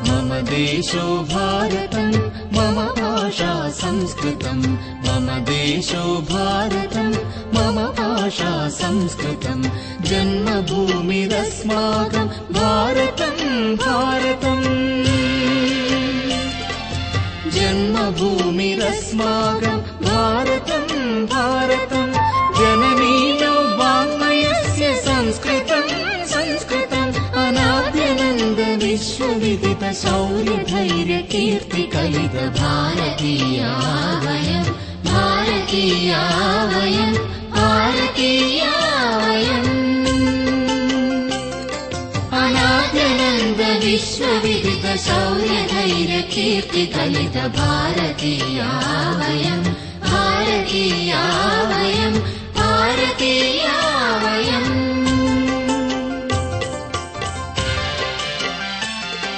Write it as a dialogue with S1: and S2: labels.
S1: मम देशो भारतम् मम भाषा संस्कृतम् मम देशो भारतम् मम भाषा संस्कृतम् जन्मभूमिरस्माकम् भारतम् भारतम् जन्मभूमिरस्माकम् भारतम् भारतम् जननीयो वाङ्मयस्य संस्कृतम् संस्कृतम् अनाद्यनन्द विश्वविदित शौर्य धैर्य कीर्ति कलित भारतीया वयम् भारतीया वयम् भारतीया वयम् अनाद्यनन्द विश्वविदित शौर्य धैर्य कीर्ति कलित भारतीया वयम् भारतीया वयम् भारतीया